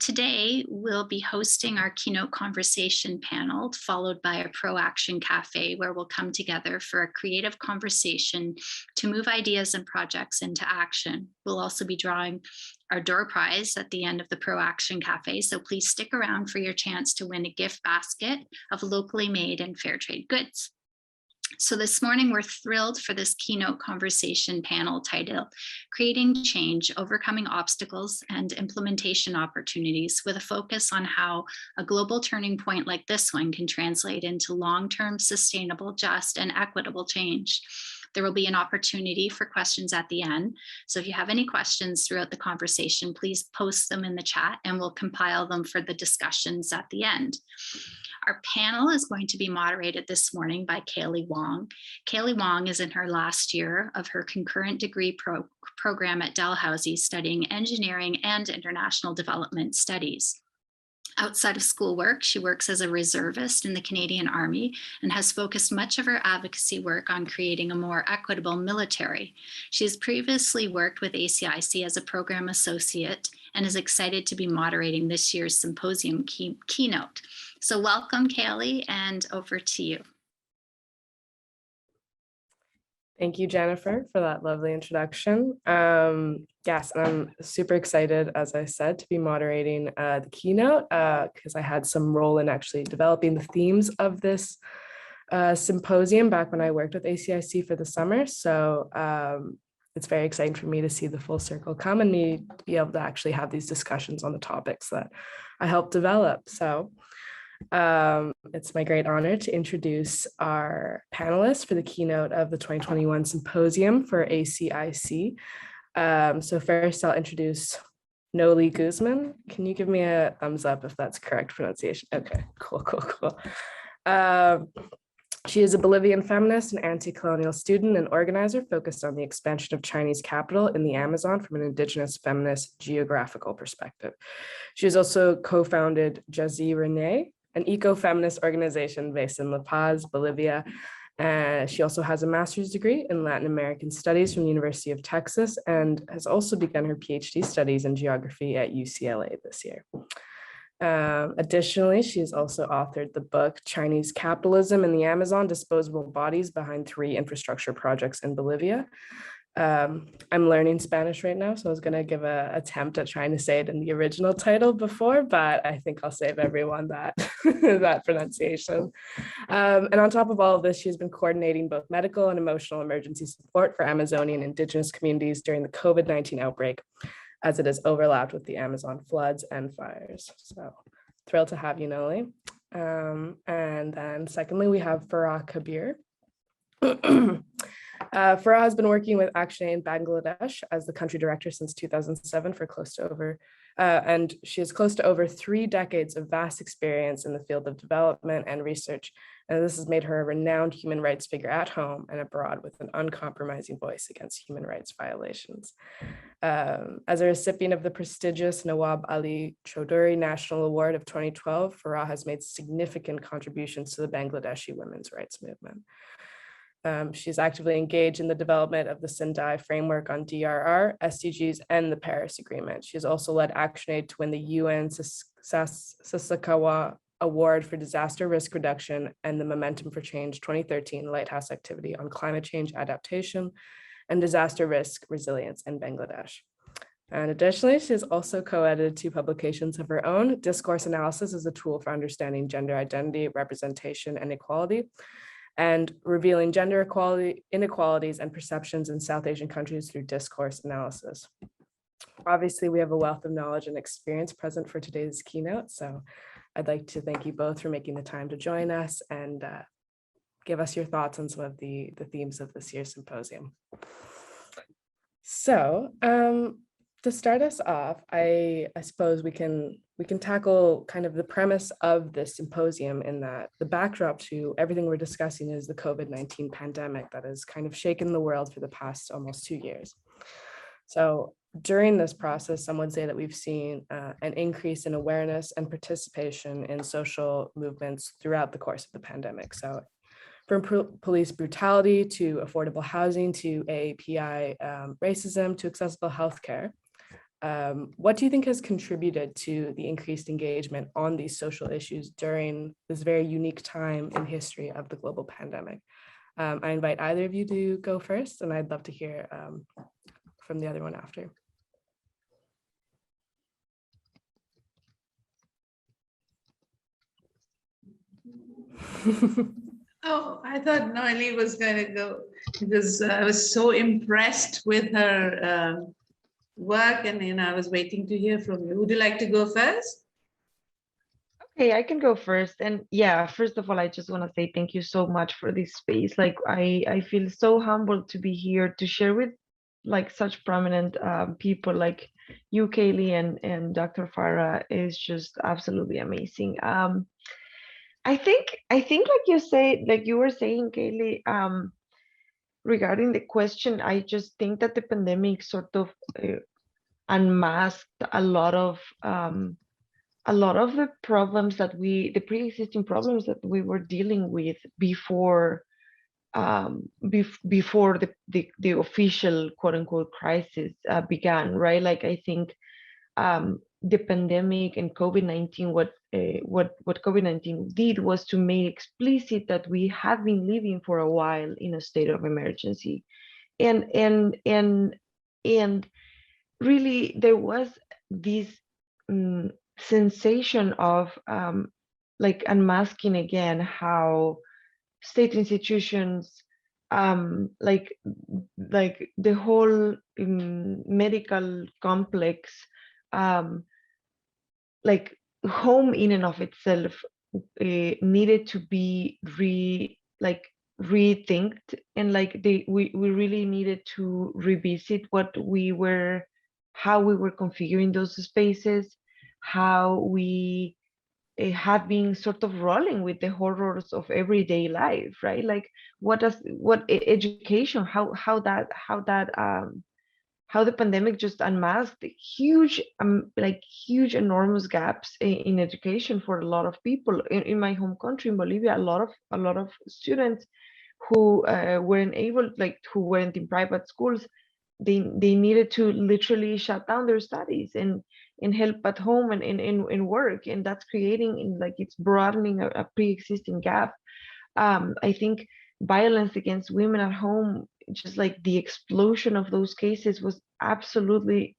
today we'll be hosting our keynote conversation panel, followed by a pro-action cafe where we'll come together for a creative conversation to move ideas and projects into action. We'll also be drawing our door prize at the end of the pro-action cafe, so please stick around for your chance to win a gift basket of locally made and fair trade goods. So this morning, we're thrilled for this keynote conversation panel titled Creating Change, Overcoming Obstacles and Implementation Opportunities, with a focus on how a global turning point like this one can translate into long-term, sustainable, just, and equitable change. There will be an opportunity for questions at the end. So if you have any questions throughout the conversation, please post them in the chat and we'll compile them for the discussions at the end. Our panel is going to be moderated this morning by Caleigh Wong. Caleigh Wong is in her last year of her concurrent degree program at Dalhousie, studying engineering and international development studies. Outside of schoolwork, she works as a reservist in the Canadian Army and has focused much of her advocacy work on creating a more equitable military. She has previously worked with ACIC as a program associate and is excited to be moderating this year's Symposium keynote. So welcome, Caleigh, and over to you. Thank you, Jennifer, for that lovely introduction. Yes, I'm super excited, as I said, to be moderating the keynote because I had some role in actually developing the themes of this symposium back when I worked with ACIC for the summer. So it's very exciting for me to see the full circle come and me to be able to actually have these discussions on the topics that I helped develop. So it's my great honor to introduce our panelists for the keynote of the 2021 Symposium for ACIC. So first I'll introduce Nohely Guzman. Can you give me a thumbs up if that's correct pronunciation? Okay, cool. She is a Bolivian feminist and anti-colonial student and organizer focused on the expansion of Chinese capital in the Amazon from an indigenous feminist geographical perspective. She has also co-founded Jasy Renyhê, an eco-feminist organization based in La Paz, Bolivia. She also has a master's degree in Latin American studies from the University of Texas and has also begun her PhD studies in geography at UCLA this year. Additionally, she has also authored the book Chinese Capitalism in the Amazon, Disposable Bodies Behind 3 Infrastructure Projects in Bolivia. I'm learning Spanish right now, so I was going to give an attempt at trying to say it in the original title before, but I think I'll save everyone that, that pronunciation. And on top of all of this, she's been coordinating both medical and emotional emergency support for Amazonian indigenous communities during the COVID-19 outbreak, as it has overlapped with the Amazon floods and fires. So thrilled to have you, Nohely. And then secondly, we have Farah Kabir. Farah has been working with ActionAid in Bangladesh as the country director since 2007 for close to over, and she has close to over 3 decades of vast experience in the field of development and research. And this has made her a renowned human rights figure at home and abroad with an uncompromising voice against human rights violations. As a recipient of the prestigious Nawab Ali Chaudhuri National Award of 2012, Farah has made significant contributions to the Bangladeshi women's rights movement. She's actively engaged in the development of the Sendai framework on DRR, SDGs, and the Paris Agreement. She's also led ActionAid to win the UN Sasakawa Award for Disaster Risk Reduction and the Momentum for Change 2013 Lighthouse Activity on Climate Change Adaptation and Disaster Risk Resilience in Bangladesh. And additionally, she has also co-edited 2 publications of her own. Discourse Analysis is a tool for understanding gender identity, representation, and equality, and revealing gender equality, inequalities, and perceptions in South Asian countries through discourse analysis. Obviously, we have a wealth of knowledge and experience present for today's keynote, so I'd like to thank you both for making the time to join us and give us your thoughts on some of the themes of this year's symposium. So, to start us off, I suppose we can tackle kind of the premise of this symposium in that the backdrop to everything we're discussing is the COVID-19 pandemic that has kind of shaken the world for the past almost 2 years. So during this process, some would say that we've seen an increase in awareness and participation in social movements throughout the course of the pandemic. So from police brutality to affordable housing to AAPI racism to accessible healthcare. What do you think has contributed to the increased engagement on these social issues during this very unique time in history of the global pandemic? I invite either of you to go first, and I'd love to hear from the other one after. Oh, I thought Nohely was going to go because I was so impressed with her work, and I was waiting to hear from you. Would you like to go first? Okay, I can go first. And yeah, first of all, I just want to say thank you so much for this space. Like I feel so humbled to be here to share with like such prominent people like you, Caleigh, and Dr. Farah is just absolutely amazing. I think like you say, like you were saying, Caleigh, regarding the question, I just think that the pandemic sort of unmasked a lot of the problems that the pre-existing problems that we were dealing with before before the official quote unquote crisis began, right? Like I think the pandemic and COVID-19, what COVID-19 did was to make explicit that we have been living for a while in a state of emergency, and really there was this sensation of like unmasking again how state institutions like the whole medical complex like home in and of itself needed to be rethinked, and like we really needed to revisit how we were configuring those spaces, how we have been sort of rolling with the horrors of everyday life, right? Like education, how the pandemic just unmasked huge huge enormous gaps in education for a lot of people in my home country in Bolivia. A lot of students who weren't able, like who weren't in private schools, they needed to literally shut down their studies and help at home and in work, and that's creating like it's broadening a pre-existing gap. I think violence against women at home, just like the explosion of those cases was absolutely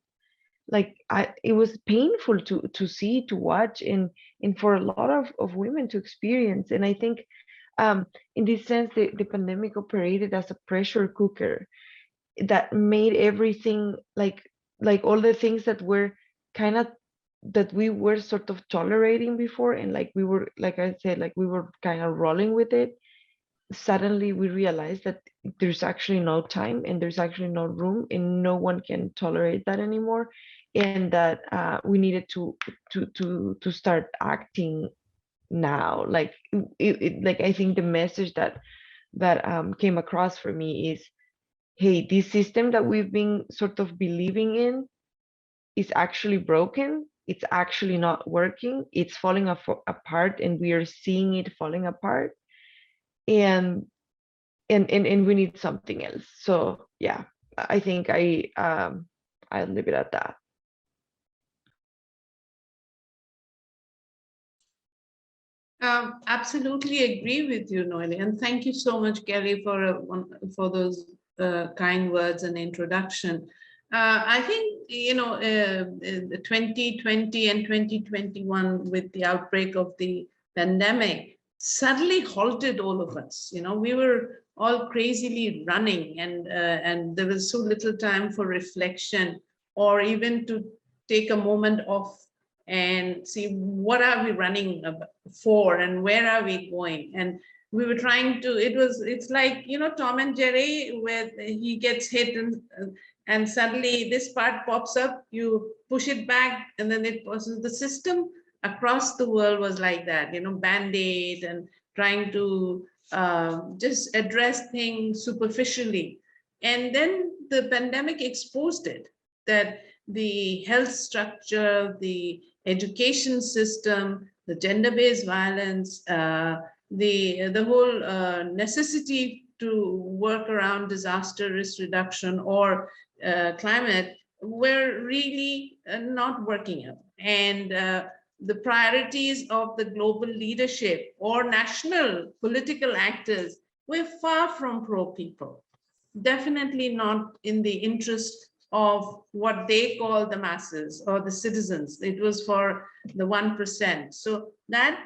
like it was painful to see, to watch, and for a lot of women to experience. And I think in this sense the pandemic operated as a pressure cooker that made everything like all the things that were kind of that we were sort of tolerating before, and like we were, like I said, like we were kind of rolling with it. Suddenly we realized that there's actually no time and there's actually no room and no one can tolerate that anymore, and that we needed to start acting now. Like like I think the message that came across for me is, hey, this system that we've been sort of believing in is actually broken. It's actually not working. It's falling apart, and we are seeing it falling apart. And we need something else. So yeah, I think I'll leave it at that. Absolutely agree with you, Nohely, and thank you so much, Caleigh, for those kind words and introduction. I think 2020 and 2021, with the outbreak of the pandemic, suddenly halted all of us. We were all crazily running, and there was so little time for reflection, or even to take a moment off and see what are we running for and where are we going. And we were trying to, it's like, Tom and Jerry, where he gets hit and suddenly this part pops up, you push it back, and then it passes. The system across the world was like that, Band-Aid, and trying to just address things superficially. And then the pandemic exposed it, that the health structure, the education system, the gender-based violence, the whole necessity to work around disaster risk reduction or climate were really not working out. And the priorities of the global leadership or national political actors were far from pro-people, definitely not in the interest of what they call the masses or the citizens. It was for the 1%. So that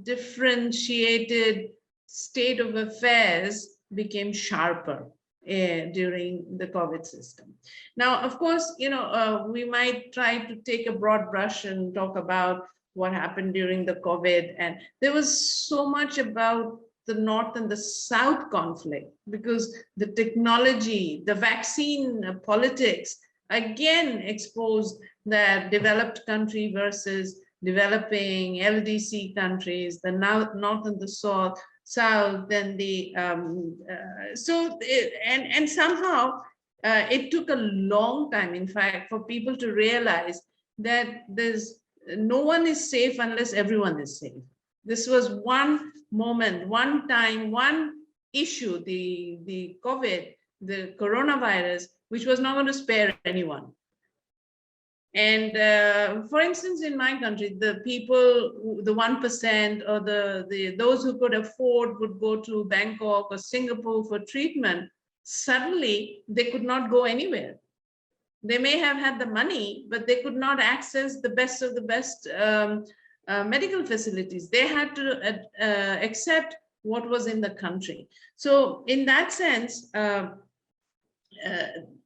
differentiated state of affairs became sharper during the COVID system. Now, of course, we might try to take a broad brush and talk about what happened during the COVID. And there was so much about the North and the South conflict, because the technology, the vaccine politics, again exposed that developed country versus developing LDC countries, the North and the South, then the and somehow it took a long time, in fact, for people to realize that no one is safe unless everyone is safe. This was one moment, one time, one issue, the COVID, the coronavirus, which was not going to spare anyone. And for instance, in my country, the people, the 1% or those who could afford would go to Bangkok or Singapore for treatment. Suddenly, they could not go anywhere. They may have had the money, but they could not access the best of the best medical facilities. They had to accept what was in the country. So in that sense,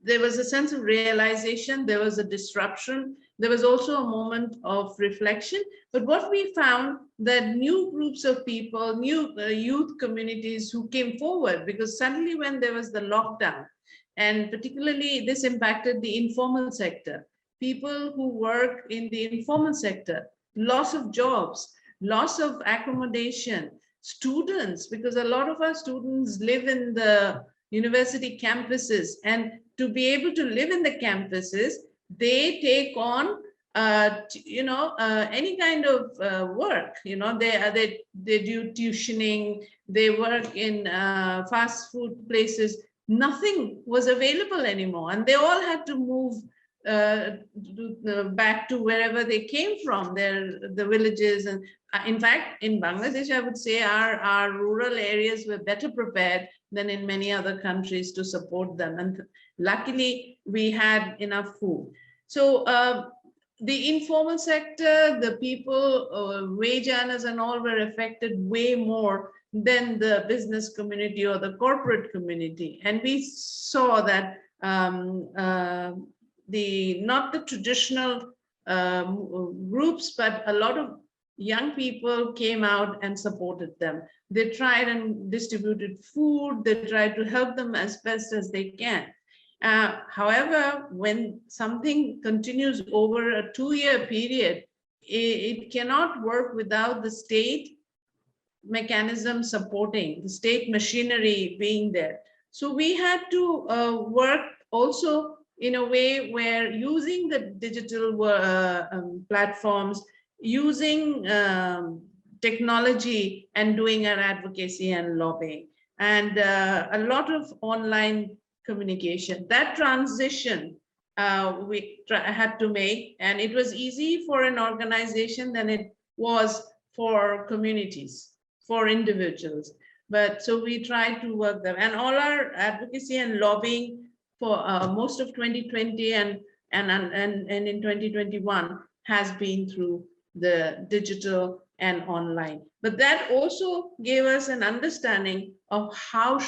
there was a sense of realization, there was a disruption, there was also a moment of reflection. But what we found, that new groups of people, new youth communities who came forward, because suddenly when there was the lockdown, and particularly this impacted the informal sector, people who work in the informal sector, loss of jobs, loss of accommodation, students, because a lot of our students live in the university campuses, and to be able to live in the campuses, they take on any kind of work. They do tuitioning, they work in fast food places. Nothing was available anymore, and they all had to move back to wherever they came from, the villages. And in fact, in Bangladesh, I would say our rural areas were better prepared than in many other countries to support them. And luckily, we had enough food. So the informal sector, the people, wage earners and all were affected way more than the business community or the corporate community. And we saw that not the traditional groups, but a lot of young people came out and supported them. They tried and distributed food. They tried to help them as best as they can. However, when something continues over a 2-year period, it cannot work without the state mechanism supporting, the state machinery being there. So we had to work also in a way where, using the digital platforms, using technology, and doing our advocacy and lobbying, and a lot of online communication. That transition we had to make, and it was easy for an organization than it was for communities, for individuals. But so we tried to work there, and all our advocacy and lobbying for most of 2020 and in 2021 has been through the digital and online. But that also gave us an understanding of how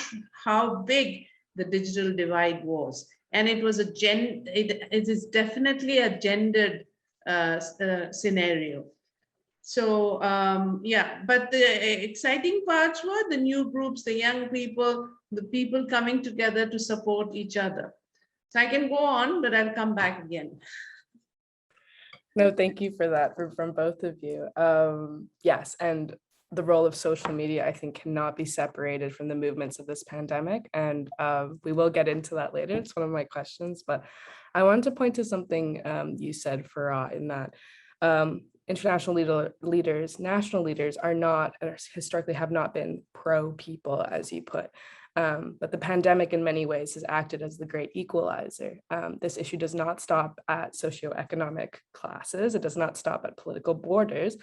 big the digital divide was. And it was it is definitely a gendered scenario. So yeah, but the exciting parts were the new groups, the young people, the people coming together to support each other. So I can go on, but I'll come back again. No, thank you for that from both of you. Yes, and the role of social media, I think, cannot be separated from the movements of this pandemic. And we will get into that later. It's one of my questions, but I wanted to point to something you said, Farah, in that international leaders, national leaders are not, or historically have not been pro-people, as you put. But the pandemic in many ways has acted as the great equalizer. This issue does not stop at socioeconomic classes. It does not stop at political borders.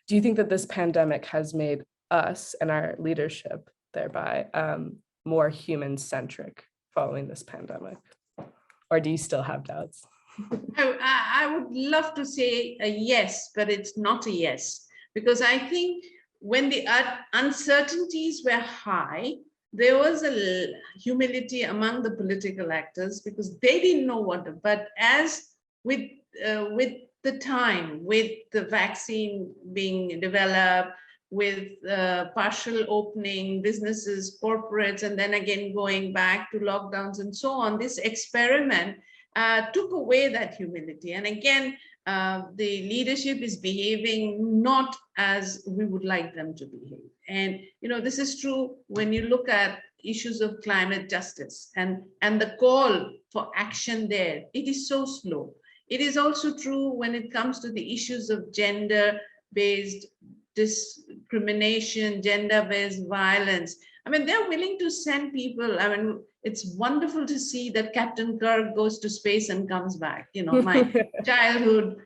Do you think that this pandemic has made us and our leadership thereby more human-centric following this pandemic? Or do you still have doubts? I would love to say a yes, but it's not a yes, because I think when the uncertainties were high, there was a humility among the political actors because they didn't know what. But as with the time, with the vaccine being developed, with partial opening, businesses, corporates, and then again going back to lockdowns and so on, this experiment took away that humility. And again, the leadership is behaving not as we would like them to behave. And this is true when you look at issues of climate justice and the call for action there. It is so slow. It is also true when it comes to the issues of gender-based discrimination, gender-based violence. I mean, they're willing to send people. I mean, it's wonderful to see that Captain Kirk goes to space and comes back. My childhood,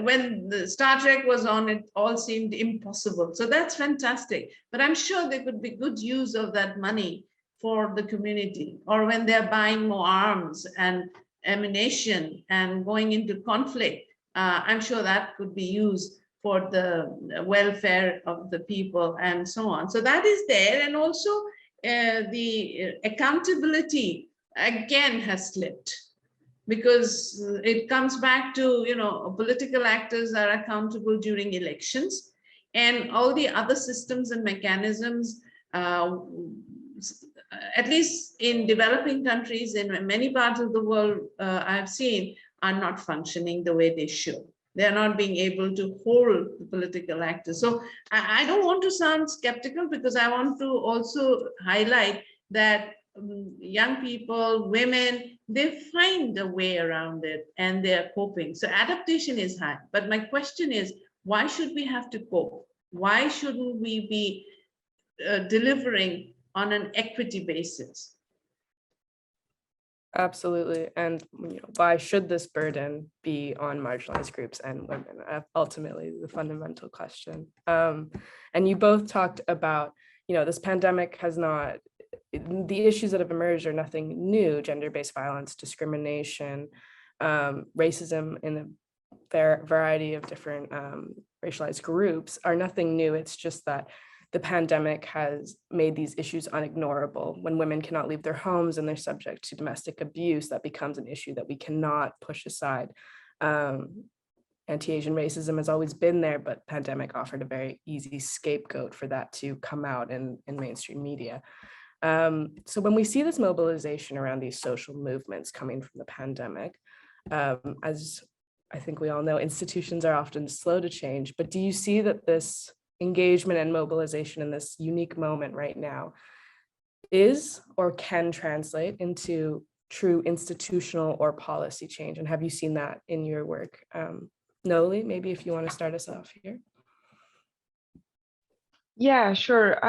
when the Star Trek was on, it all seemed impossible. So that's fantastic. But I'm sure there could be good use of that money for the community, or when they're buying more arms and ammunition and going into conflict. I'm sure that could be used for the welfare of the people and so on. So that is there. And also the accountability again has slipped, because it comes back to, political actors are accountable during elections, and all the other systems and mechanisms, at least in developing countries, in many parts of the world I've seen, are not functioning the way they should. They're not being able to hold the political actors. So I don't want to sound skeptical, because I want to also highlight that young people, women, they find a way around it and they're coping. So adaptation is high. But my question is, why should we have to cope? Why shouldn't we be delivering on an equity basis? Absolutely. And why should this burden be on marginalized groups and women? Ultimately, the fundamental question. And you both talked about, this pandemic has not, the issues that have emerged are nothing new: gender-based violence, discrimination, racism in a variety of different racialized groups are nothing new. It's just that the pandemic has made these issues unignorable. When women cannot leave their homes and they're subject to domestic abuse, that becomes an issue that we cannot push aside. Anti-Asian racism has always been there, but pandemic offered a very easy scapegoat for that to come out in mainstream media. So when we see this mobilization around these social movements coming from the pandemic, as I think we all know, institutions are often slow to change, but do you see that this engagement and mobilization in this unique moment right now is or can translate into true institutional or policy change? And have you seen that in your work? Nohely, maybe if you want to start us off here. Yeah, sure.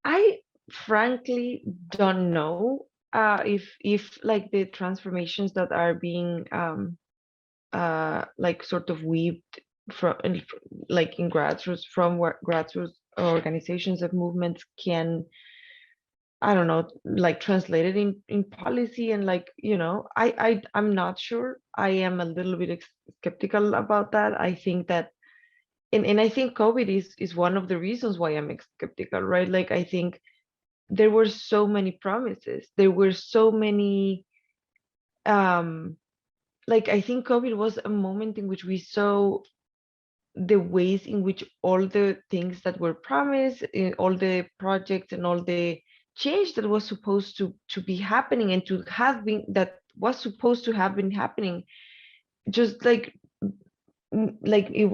I frankly don't know if like the transformations that are being like sort of weaved from like in grassroots, from grassroots organizations of movements can, I don't know, like translated in policy. And like, I'm not sure. I am a little bit skeptical about that. I think that, and I think COVID is one of the reasons why I'm skeptical, right? Like, I think there were so many promises. There were so many, like, I think COVID was a moment in which we saw the ways in which all the things that were promised, all the projects and all the change that was supposed to be happening and to have been, that was supposed to have been happening, just like it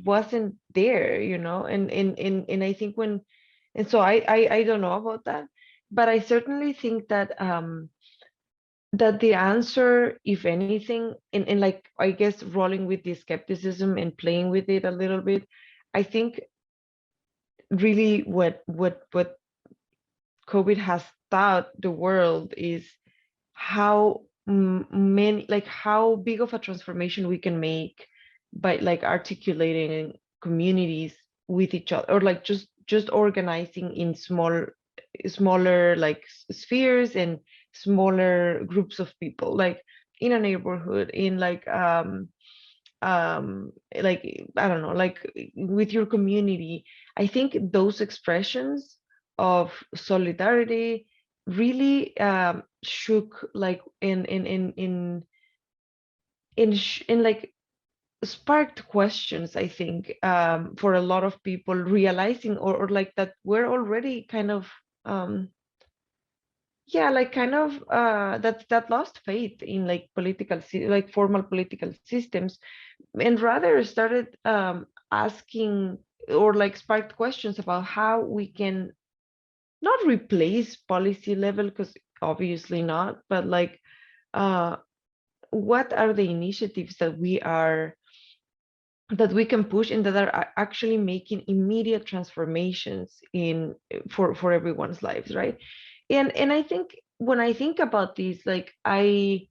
wasn't there, and I think and so I don't know about that, but I certainly think that that the answer, if anything, and like, I guess, rolling with the skepticism and playing with it a little bit, I think really what COVID has taught the world is how many, like how big of a transformation we can make by like articulating communities with each other, or like just organizing in smaller like spheres and smaller groups of people, like in a neighborhood, in like I don't know, like with your community. I think those expressions of solidarity really shook like in like sparked questions, I think, for a lot of people, realizing or like that we're already kind of yeah, like kind of that lost faith in like like formal political systems, and rather started asking or like sparked questions about how we can not replace policy level, because obviously not, but like what are the initiatives that we can push and that are actually making immediate transformations in for everyone's lives, right? And I think when I think about this, like I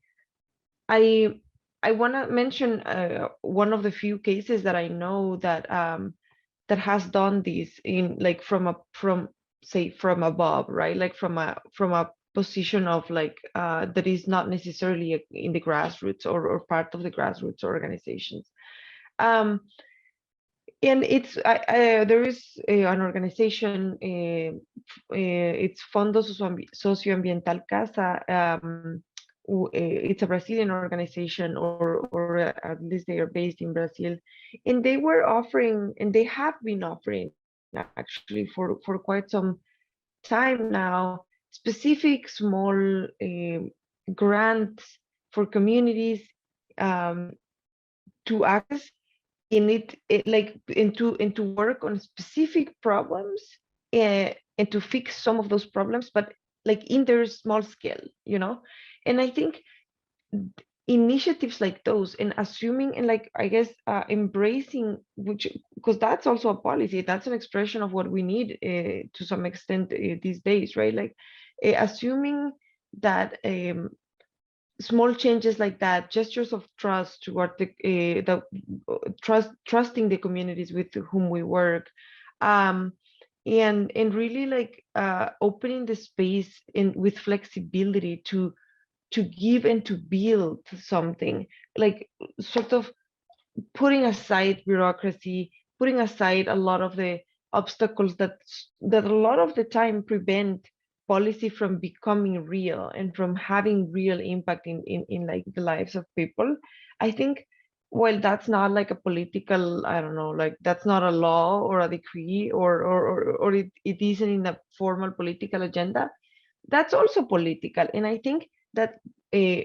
I want to mention one of the few cases that I know that has done this in like from say from above, right? Like from a position of like that is not necessarily in the grassroots or part of the grassroots organizations. Um, and it's there is an organization, it's Fondo Socioambiental Casa. It's a Brazilian organization, or at least they are based in Brazil, and they were offering, and they have been offering actually for quite some time now, specific small grants for communities to access in it like into work on specific problems, and to fix some of those problems, but like in their small scale, and I think initiatives like those, and assuming, and like I guess embracing, which, because that's also a policy, that's an expression of what we need to some extent these days, right? Like assuming that small changes like that, gestures of trust toward the trusting the communities with whom we work, and really like opening the space in with flexibility to give and to build something, like sort of putting aside bureaucracy, putting aside a lot of the obstacles that a lot of the time prevent policy from becoming real and from having real impact in like the lives of people. I think while that's not like a political, I don't know, like that's not a law or a decree, or it isn't in the formal political agenda, that's also political. And I think that uh,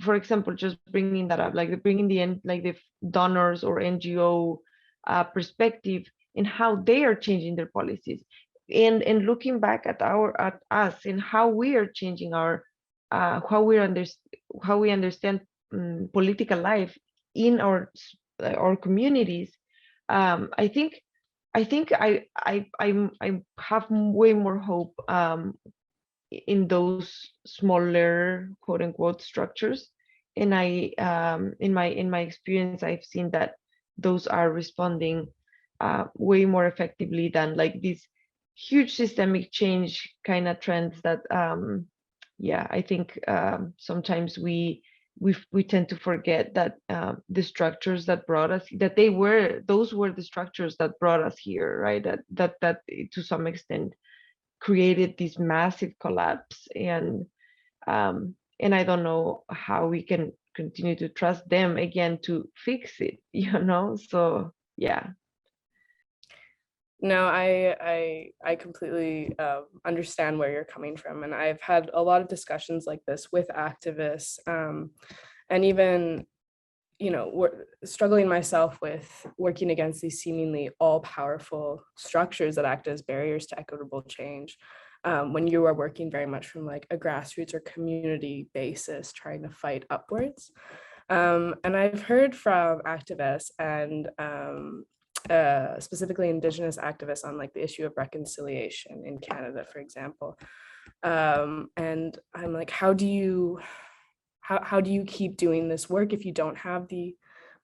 for example, just bringing that up, like bringing the end, like the donors or NGO perspective in how they are changing their policies, and looking back at us and how we are changing our how we understand political life in our communities. I think I have way more hope in those smaller quote unquote structures, and I in my experience, I've seen that those are responding way more effectively than like these huge systemic change kind of trends that yeah, I think sometimes we tend to forget that the structures that brought us, that those were the structures that brought us here, right? That to some extent created this massive collapse, and I don't know how we can continue to trust them again to fix it, so yeah. No, I completely understand where you're coming from, and I've had a lot of discussions like this with activists, and even struggling myself with working against these seemingly all-powerful structures that act as barriers to equitable change, when you are working very much from like a grassroots or community basis, trying to fight upwards. And I've heard from activists and specifically Indigenous activists on like the issue of reconciliation in Canada, for example. And I'm like, how do you keep doing this work if you don't have the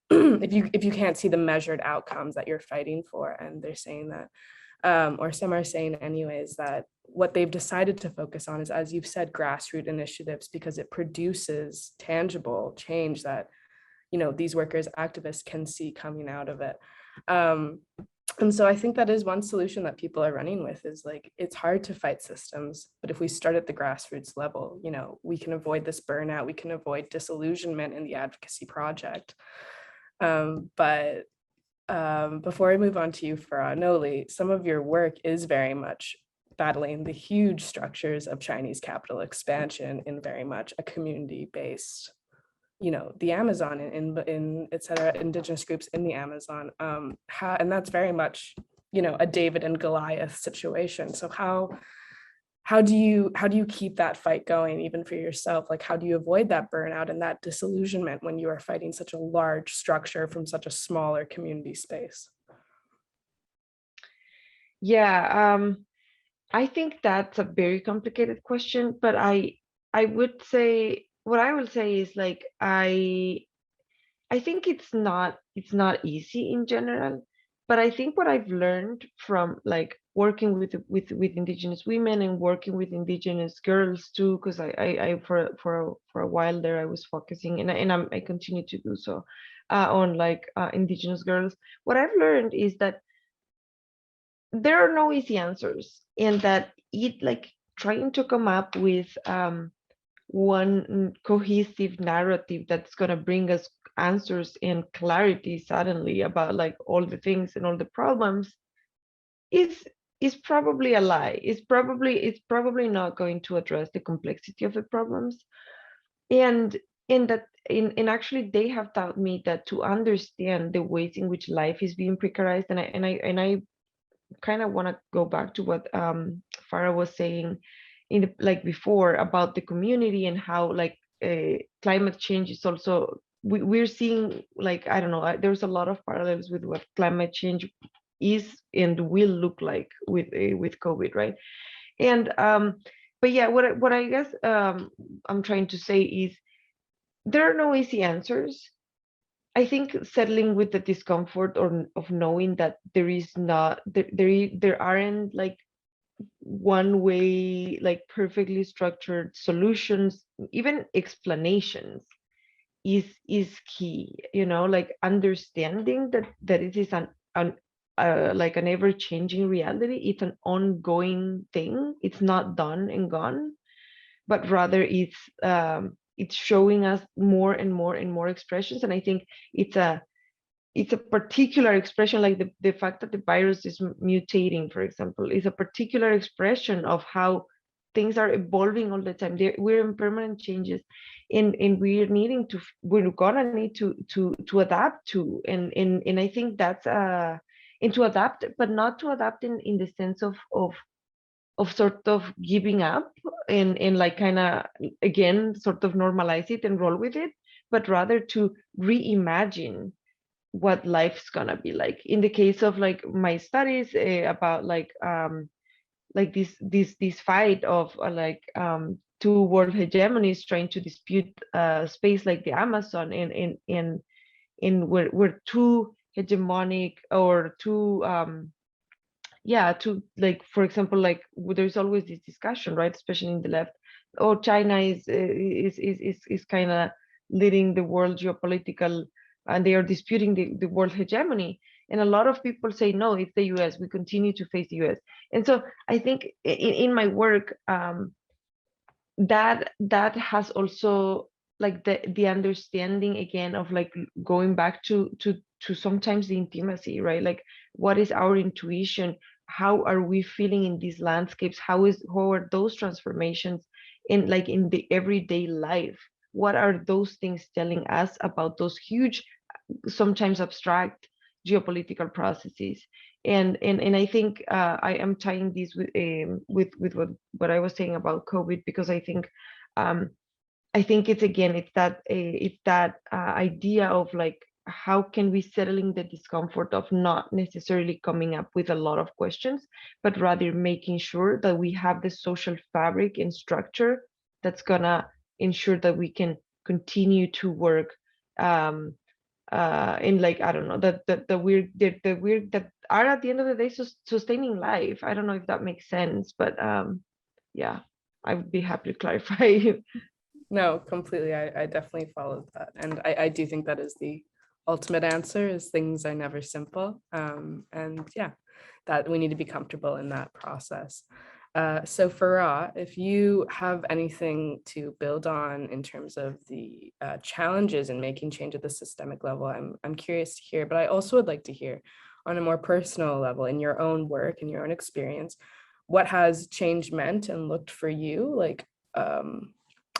if you can't see the measured outcomes that you're fighting for? And they're saying that, or some are saying anyways, that what they've decided to focus on is, as you've said, grassroots initiatives, because it produces tangible change that, you know, these workers, activists can see coming out of it. And so I think that is one solution that people are running with, is like, it's hard to fight systems, but if we start at the grassroots level, you know, we can avoid this burnout, we can avoid disillusionment in the advocacy project. But before I move on to you, Farah, Nohely, some of your work is very much battling the huge structures of Chinese capital expansion in very much a community-based, you know, the Amazon in et cetera, Indigenous groups in the Amazon, and that's very much, you know, a David and Goliath situation. So how do you keep that fight going, even for yourself? Like, how do you avoid that burnout and that disillusionment when you are fighting such a large structure from such a smaller community space? Yeah, I think that's a very complicated question, but I would say, what I will say is, like, I think it's not easy in general, but I think what I've learned from like working with Indigenous women and working with Indigenous girls too, because I for a while there I was focusing, and I continue to do so, on like Indigenous girls. What I've learned is that there are no easy answers, and that like trying to come up with one cohesive narrative that's going to bring us answers and clarity suddenly about like all the things and all the problems is probably a lie. It's probably not going to address the complexity of the problems. And actually they have taught me that to understand the ways in which life is being precarized, and I kind of want to go back to what Farah was saying in the, like before, about the community and how like climate change is also, we're seeing, like, I don't know, there's a lot of parallels with what climate change is and will look like with COVID, right? And but yeah, what I guess I'm trying to say is there are no easy answers. I think settling with the discomfort of knowing that there is not there aren't like one way, like perfectly structured solutions, even explanations is key. You know, like understanding that it is an like an ever-changing reality. It's an ongoing thing. It's not done and gone, but rather it's showing us more and more and more expressions. And I think it's a particular expression, like the fact that the virus is mutating, for example, is a particular expression of how things are evolving all the time. We're in permanent changes, and we're gonna need to adapt to, and I think that's and to adapt, but not to adapt in the sense of sort of giving up and like kind of again sort of normalize it and roll with it, but rather to reimagine what life's gonna be like. In the case of like my studies about like this fight of two world hegemonies trying to dispute space like the Amazon, and we're too hegemonic, or too to, like, for example, like there's always this discussion, right, especially in the left, oh, China is kind of leading the world geopolitical, and they are disputing the world hegemony. And a lot of people say, no, it's the US, we continue to face the US. And so I think in my work, that has also like the understanding again of like going back to sometimes the intimacy, right? Like, what is our intuition? How are we feeling in these landscapes? How are those transformations in like in the everyday life? What are those things telling us about those huge, sometimes abstract geopolitical processes? And I think I am tying these with what I was saying about COVID, because I think it's again, it's that idea of like how can we settling the discomfort of not necessarily coming up with a lot of questions, but rather making sure that we have the social fabric and structure that's gonna ensure that we can continue to work in, like, I don't know, the weird that are at the end of the day sustaining life. I don't know if that makes sense, but yeah, I would be happy to clarify. No, completely. I definitely followed that. And I do think that is the ultimate answer, is things are never simple. And yeah, that we need to be comfortable in that process. So Farah, if you have anything to build on in terms of the challenges in making change at the systemic level, I'm curious to hear, but I also would like to hear on a more personal level, in your own work, in your own experience, what has change meant and looked for you, like,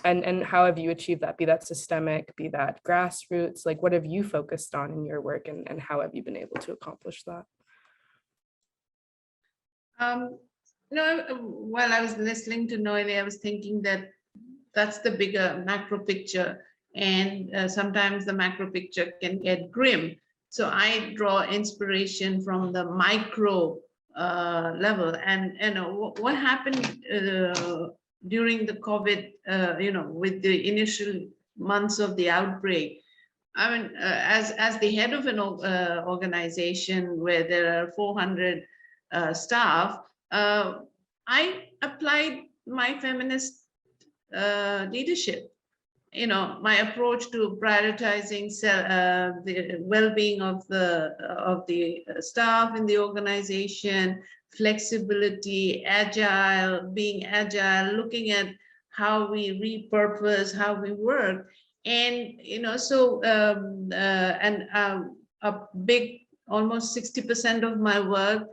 and how have you achieved that, be that systemic, be that grassroots, like what have you focused on in your work, and how have you been able to accomplish that? No, while I was listening to Nohely, I was thinking that that's the bigger macro picture, and sometimes the macro picture can get grim. So I draw inspiration from the micro level, and what happened during the COVID, with the initial months of the outbreak. I mean, as the head of an organization where there are 400 staff, I applied my feminist leadership. My approach to prioritizing the well-being of the staff in the organization, flexibility, being agile, looking at how we repurpose, how we work, and a big, almost 60% of my work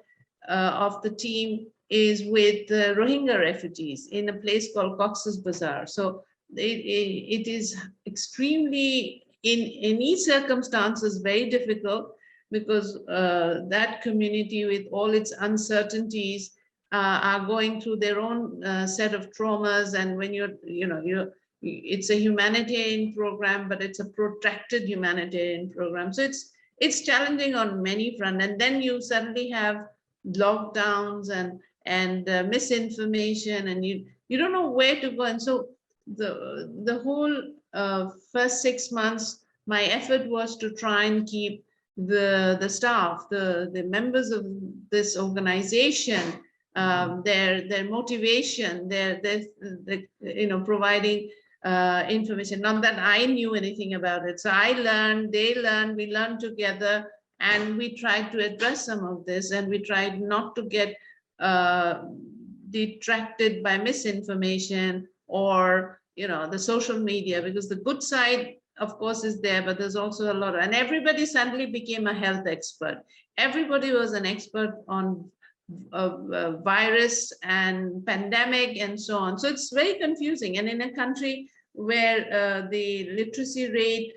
of the team is with Rohingya refugees in a place called Cox's Bazar. So it is extremely, in any circumstances, very difficult, because that community, with all its uncertainties, are going through their own set of traumas. And when it's a humanitarian program, but it's a protracted humanitarian program. So it's challenging on many fronts. And then you suddenly have lockdowns and misinformation, and you don't know where to go. And so the whole first 6 months, my effort was to try and keep the staff, the members of this organization, their motivation, their providing information. Not that I knew anything about it. So I learned, they learned, we learned together, and we tried to address some of this, and we tried not to get detracted by misinformation or the social media, because the good side, of course, is there, but there's also a lot and everybody suddenly became a health expert. Everybody was an expert on virus and pandemic and so on. So it's very confusing. And in a country where the literacy rate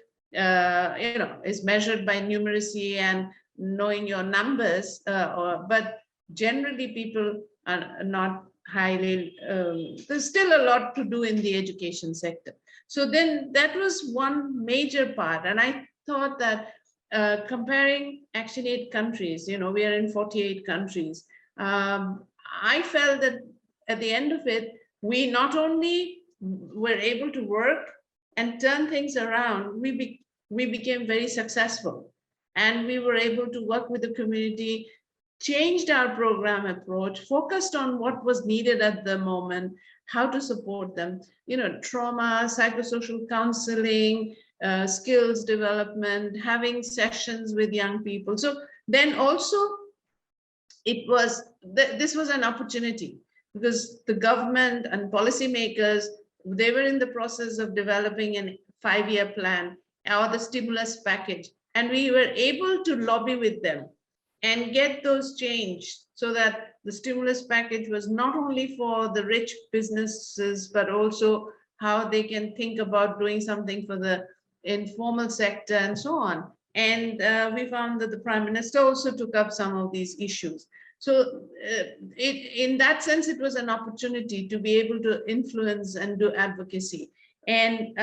is measured by numeracy and knowing your numbers, but generally people are not highly, there's still a lot to do in the education sector. So then that was one major part. And I thought that comparing ActionAid countries, we are in 48 countries. I felt that at the end of it, we not only were able to work and turn things around, we became very successful. And we were able to work with the community, changed our program approach, focused on what was needed at the moment, how to support them, trauma, psychosocial counseling, skills development, having sessions with young people. So then also this was an opportunity, because the government and policymakers, they were in the process of developing a 5-year plan or the stimulus package. And we were able to lobby with them and get those changed, so that the stimulus package was not only for the rich businesses, but also how they can think about doing something for the informal sector and so on. And we found that the Prime Minister also took up some of these issues. So in that sense, it was an opportunity to be able to influence and do advocacy and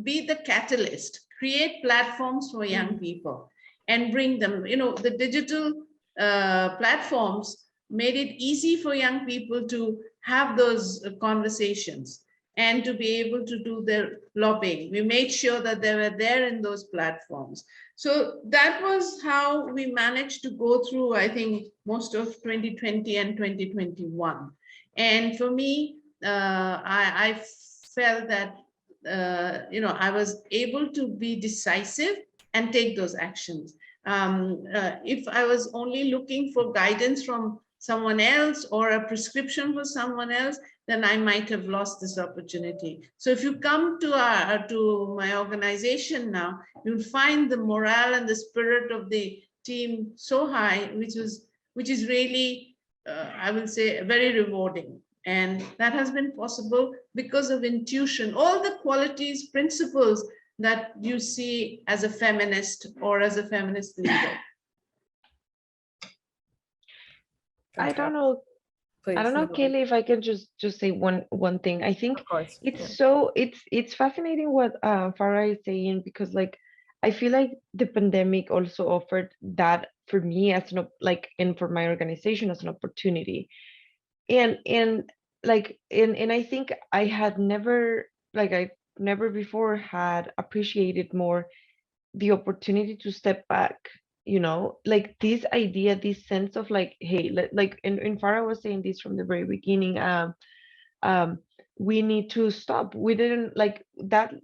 be the catalyst. create platforms for young people and bring them, the digital platforms made it easy for young people to have those conversations and to be able to do their lobbying. We made sure that they were there in those platforms. So that was how we managed to go through, I think, most of 2020 and 2021. And for me, I felt that, I was able to be decisive and take those actions. If I was only looking for guidance from someone else or a prescription for someone else, then I might have lost this opportunity. So if you come to my organization now, you'll find the morale and the spirit of the team so high, which is really, I will say, very rewarding. And that has been possible because of intuition, all the qualities, principles that you see as a feminist or as a feminist leader. I don't know. Please, I don't know, Caleigh, if I can just say one thing. I think it's fascinating what Farah is saying, because like I feel like the pandemic also offered that for me as and for my organization as an opportunity. And I think I had never before had appreciated more the opportunity to step back, like this idea, this sense of like, hey, and Farah was saying this from the very beginning, we need to stop. We didn't like that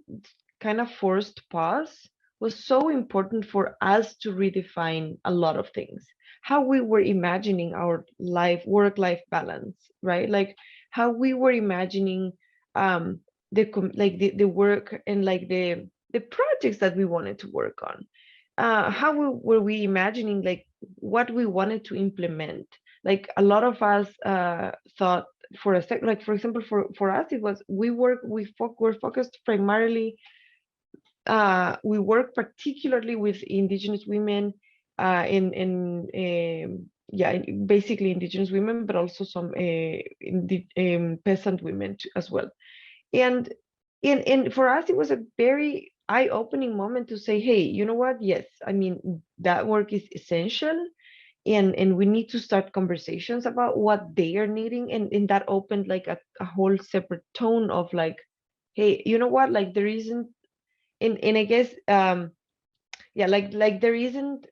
kind of forced pause was so important for us to redefine a lot of things, how we were imagining our work-life balance, right? Like how we were imagining the work and like the projects that we wanted to work on. How were we imagining like what we wanted to implement? Like a lot of us thought for a second, like for example, for us, it was we're focused primarily. We work particularly with Indigenous women, basically Indigenous women, but also some peasant women as well. And for us, it was a very eye-opening moment to say, hey, you know what? Yes, I mean, that work is essential, and we need to start conversations about what they are needing. And that opened like a whole separate tone of like, hey, you know what? Like there isn't, and I guess, like there isn't,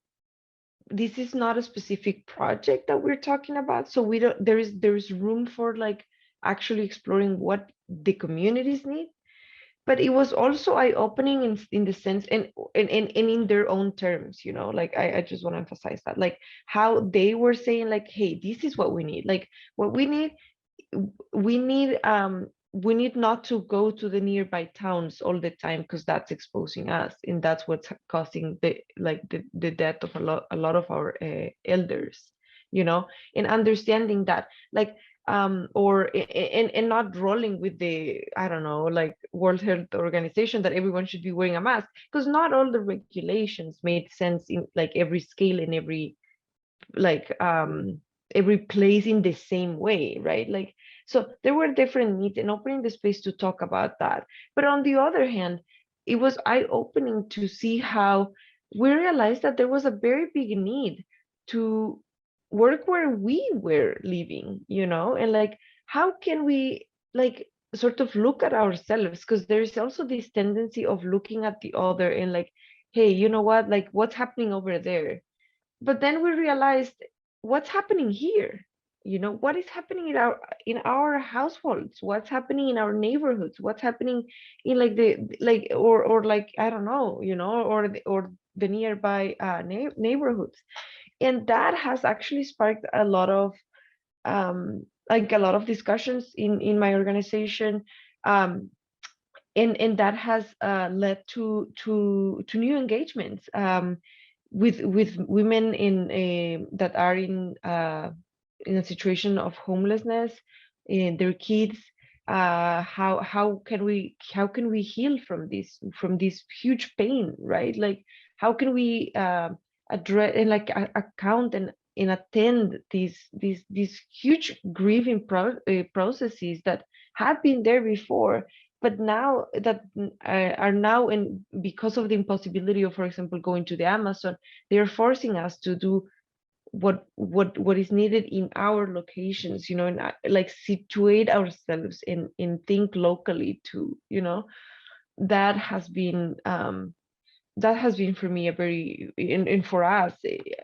this is not a specific project that we're talking about. So we don't, there is room for like actually exploring what the communities need. But it was also eye-opening in the sense and in their own terms, like I just want to emphasize that, like how they were saying like, hey, this is what we need. Like what we need not to go to the nearby towns all the time, because that's exposing us, and that's what's causing the death of a lot of our elders, and understanding that like and not rolling with the, I don't know, like World Health Organization that everyone should be wearing a mask, because not all the regulations made sense in like every scale and every place in the same way, right? Like, so there were different needs, and opening the space to talk about that. But on the other hand, it was eye-opening to see how we realized that there was a very big need to work where we were living, and like how can we like sort of look at ourselves, because there's also this tendency of looking at the other and like, hey, you know what, like what's happening over there. But then we realized what's happening here, what is happening in our households, what's happening in our neighborhoods, what's happening in like or like, I don't know, or the nearby neighborhoods. And that has actually sparked a lot of discussions in my organization, and that has led to new engagements with women that are in a situation of homelessness, and their kids. How can we heal from this huge pain, right? Like how can we address and like account and attend these huge grieving processes that have been there before, but now that are now, and because of the impossibility of, for example, going to the Amazon, they are forcing us to do what is needed in our locations, you know, and like situate ourselves and think locally too, you know. That has been for me a very, and for us,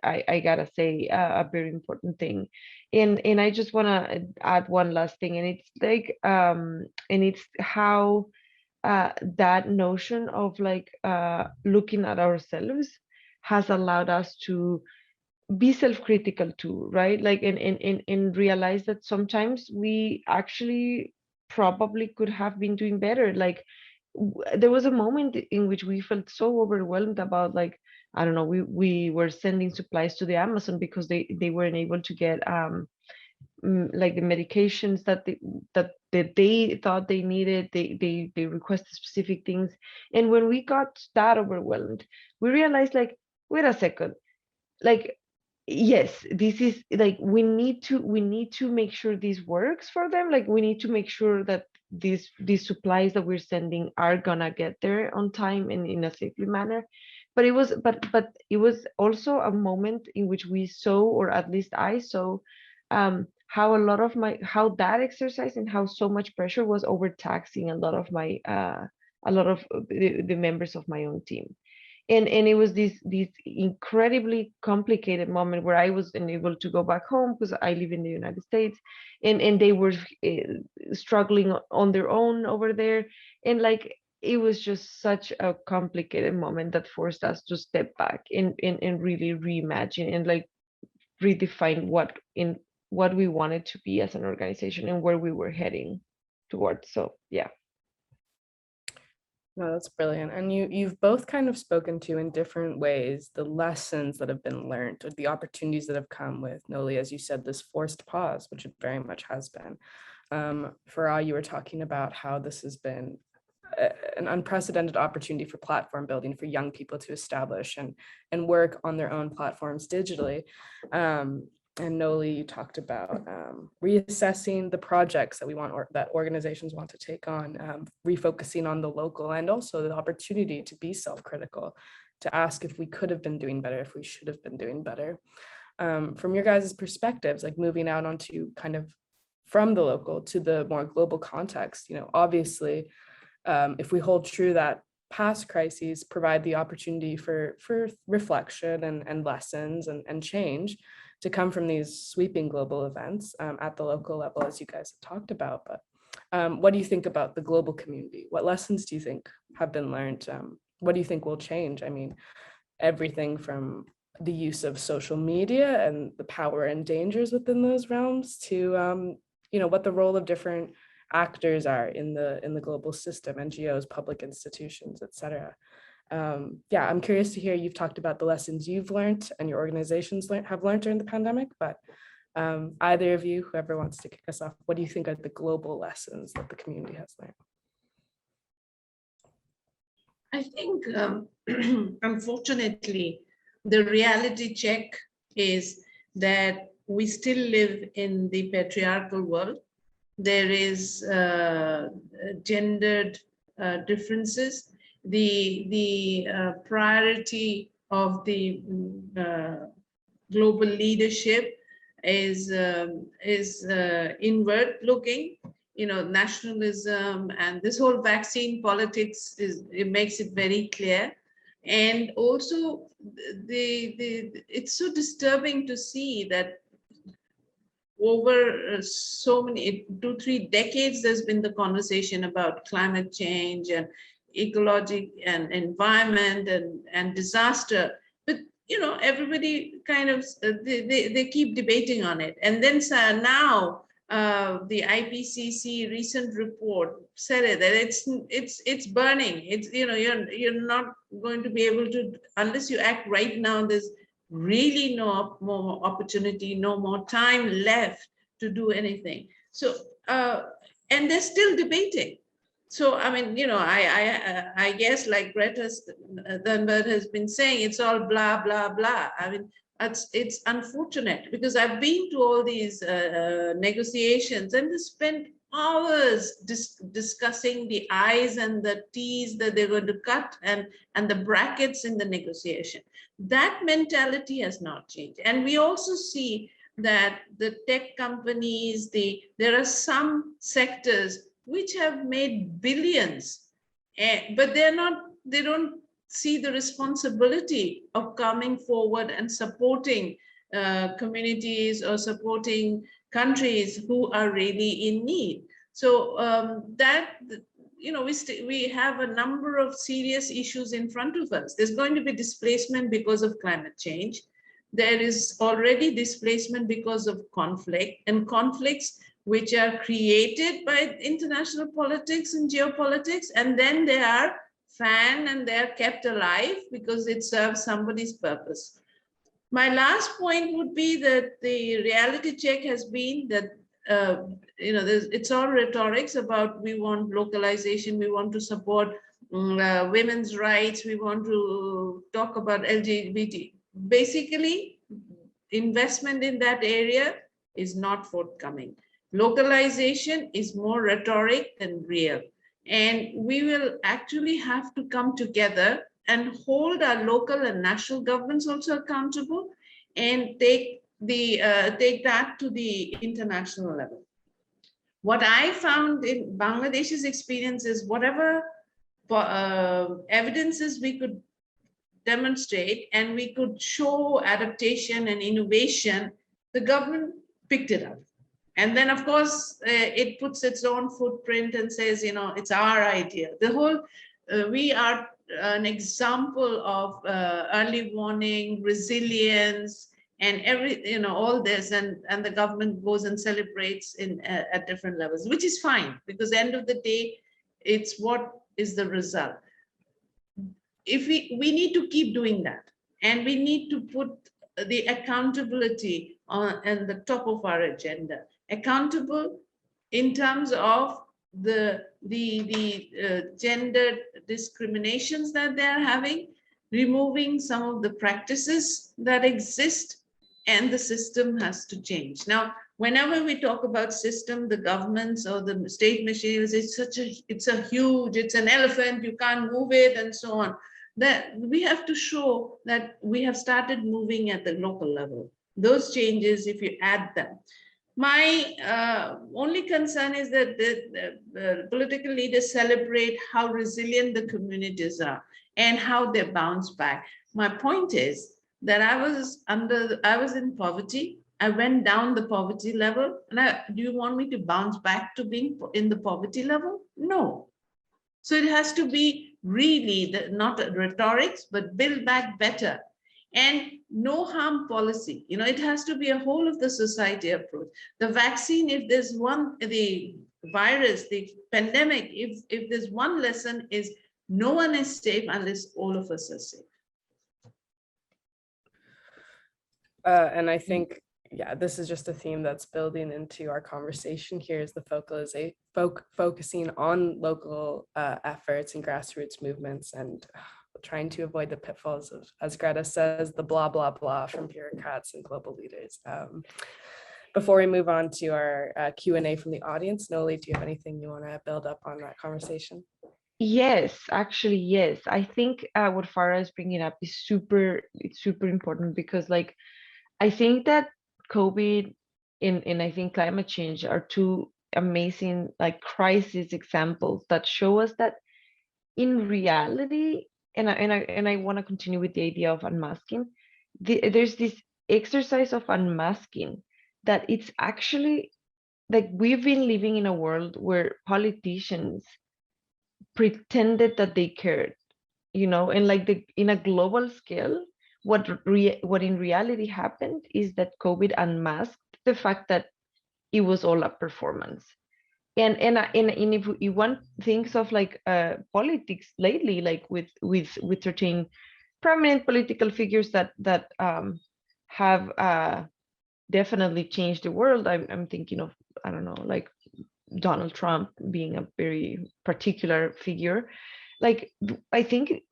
I gotta say, a very important thing. And I just want to add one last thing, and it's like and it's how that notion of like looking at ourselves has allowed us to be self-critical too, right? Like and realize that sometimes we actually probably could have been doing better. Like there was a moment in which we felt so overwhelmed about, like, I don't know, we were sending supplies to the Amazon because they weren't able to get like the medications that they thought they needed. They requested specific things, and when we got that overwhelmed, we realized, like, wait a second, like, yes, this is like, we need to make sure this works for them. Like, we need to make sure that these supplies that we're sending are gonna get there on time and in a safely manner. But it was it was also a moment in which we saw, or at least I saw, how a lot of how that exercise and how so much pressure was overtaxing a lot of the members of my own team. And it was this incredibly complicated moment where I was unable to go back home because I live in the United States, and they were struggling on their own over there. And like, it was just such a complicated moment that forced us to step back and really reimagine and like redefine what we wanted to be as an organization and where we were heading towards. So yeah. No, that's brilliant. And you've both kind of spoken to, in different ways, the lessons that have been learned, or the opportunities that have come with Nohely, as you said, this forced pause, which it very much has been. Farah, you were talking about how this has been an unprecedented opportunity for platform building, for young people to establish and work on their own platforms digitally. And Nohely, you talked about reassessing the projects that we want, or that organizations want to take on, refocusing on the local, and also the opportunity to be self-critical, to ask if we could have been doing better, if we should have been doing better. From your guys' perspectives, like moving out onto kind of from the local to the more global context, you know, obviously, if we hold true that past crises provide the opportunity for reflection and lessons and change to come from these sweeping global events at the local level, as you guys have talked about. But what do you think about the global community? What lessons do you think have been learned? What do you think will change? I mean, everything from the use of social media and the power and dangers within those realms to, you know, what the role of different actors are in the global system, NGOs, public institutions, et cetera. Yeah, I'm curious to hear, you've talked about the lessons you've learned and your organizations have learned during the pandemic, but either of you, whoever wants to kick us off, what do you think are the global lessons that the community has learned? I think, unfortunately, the reality check is that we still live in the patriarchal world. There is gendered differences. The priority of the global leadership is inward looking. You know, nationalism and this whole vaccine politics it makes it very clear. And also it's so disturbing to see that over so many 2-3 decades, there's been the conversation about climate change and ecology and environment and disaster. But you know, everybody kind of they keep debating on it. And then now the IPCC recent report said it, that it's burning. It's, you know, you're not going to be able to, unless you act right now. There's really no more opportunity, no more time left to do anything. So and they're still debating. So I mean, you know, I guess, like Greta Thunberg has been saying, it's all blah blah blah. I mean, it's unfortunate, because I've been to all these negotiations and they spent hours discussing the I's and the T's that they're going to cut and the brackets in the negotiation. That mentality has not changed. And we also see that the tech companies, there are some sectors which have made billions, but they don't see the responsibility of coming forward and supporting communities or supporting countries who are really in need. So we have a number of serious issues in front of us. There's going to be displacement because of climate change. There is already displacement because of conflict, and conflicts which are created by international politics and geopolitics, and then they are fanned and they're kept alive because it serves somebody's purpose. My last point would be that the reality check has been that it's all rhetorics about we want localization, we want to support women's rights, we want to talk about LGBT. Basically, investment in that area is not forthcoming. Localization is more rhetoric than real. And we will actually have to come together and hold our local and national governments also accountable and take that to the international level. What I found in Bangladesh's experience is whatever evidences we could demonstrate and we could show adaptation and innovation, the government picked it up. And then, of course, it puts its own footprint and says, it's our idea. The whole, we are an example of early warning, resilience, and all this, and the government goes and celebrates at different levels, which is fine, because at the end of the day, it's what is the result. If we need to keep doing that, and we need to put the accountability on the top of our agenda. Accountable in terms of the gender discriminations that they're having, removing some of the practices that exist, and the system has to change. Now, whenever we talk about system, the governments or the state machines, it's an elephant, you can't move it, and so on. That we have to show that we have started moving at the local level. Those changes, if you add them. My only concern is that the political leaders celebrate how resilient the communities are and how they bounce back. My point is that I was in poverty. I went down the poverty level. And do you want me to bounce back to being in the poverty level? No. So it has to be really not rhetorics, but build back better. And no harm policy. It has to be a whole of the society approach. The vaccine, if there's the virus, the pandemic, if there's one lesson is no one is safe unless all of us are safe. And I think, yeah, this is just a theme that's building into our conversation here, is the focusing on local efforts and grassroots movements, and trying to avoid the pitfalls of, as Greta says, the blah, blah, blah from bureaucrats and global leaders. Before we move on to our Q&A from the audience, Nohely, do you have anything you want to build up on that conversation? Yes, actually, yes. I think what Farah is bringing up is super important, because I think that COVID and I think climate change are two amazing crisis examples that show us that in reality, and I want to continue with the idea of unmasking, there's this exercise of unmasking that it's actually we've been living in a world where politicians pretended that they cared, and in a global scale, what in reality happened is that COVID unmasked the fact that it was all a performance. And if one thinks of politics lately, with certain prominent political figures that have definitely changed the world, I'm thinking of, I don't know, Donald Trump being a very particular figure. I think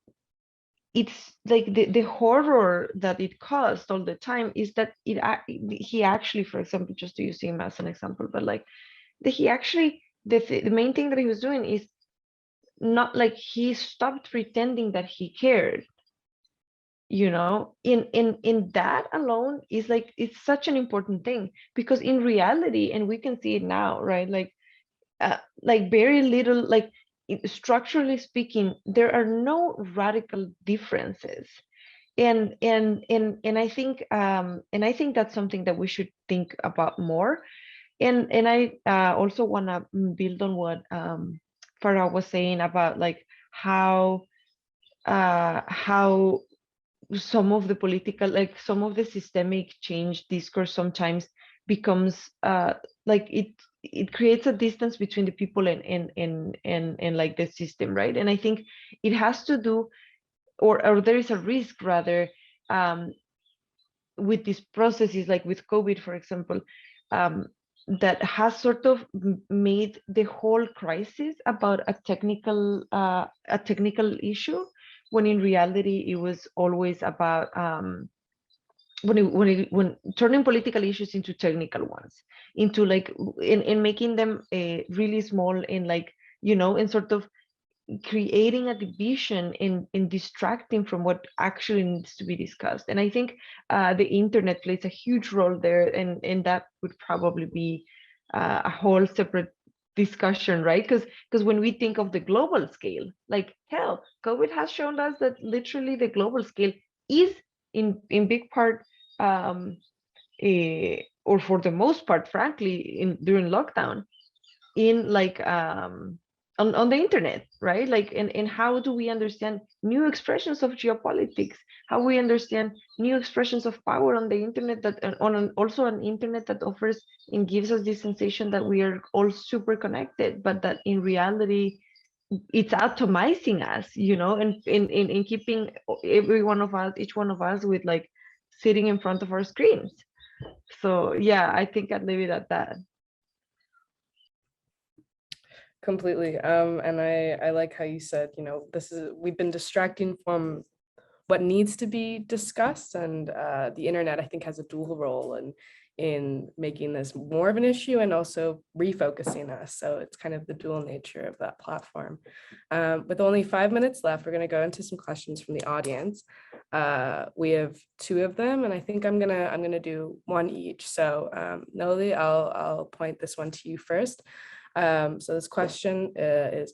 it's the horror that it caused all the time is that he actually, for example, just to use him as an example, but that he actually the main thing that he was doing is not like he stopped pretending that he cared. You know, in that alone is like, it's such an important thing, because in reality, and we can see it now, right? Like very little, like structurally speaking, there are no radical differences. And I think that's something that we should think about more. And I also want to build on what Farah was saying about like how some of the political, like some of the systemic change discourse sometimes becomes like it creates a distance between the people and like the system, right? And I think it has to do, or there is a risk rather, with these processes, like with COVID, for example, that has sort of made the whole crisis about a technical issue, when in reality it was always about when turning political issues into technical ones, into like in making them really small, in like, you know, in sort of creating a division in distracting from what actually needs to be discussed. And I think the internet plays a huge role there, and that would probably be a whole separate discussion, right? Because when we think of the global scale, like hell, COVID has shown us that literally the global scale is in big part or for the most part, frankly, during lockdown, in like on the internet, right? Like, and how do we understand new expressions of geopolitics? How we understand new expressions of power on the internet, that also an internet that offers and gives us this sensation that we are all super connected, but that in reality it's atomizing us, you know, and in keeping each one of us with like sitting in front of our screens. So yeah, I think I'd leave it at that. Completely. And I like how you said, you know, we've been distracting from what needs to be discussed, and the internet, I think, has a dual role in making this more of an issue and also refocusing us. So it's kind of the dual nature of that platform. With only 5 minutes left, we're going to go into some questions from the audience. We have 2 of them, and I think I'm gonna do one each. So Nohely, I'll point this one to you first. So this question is,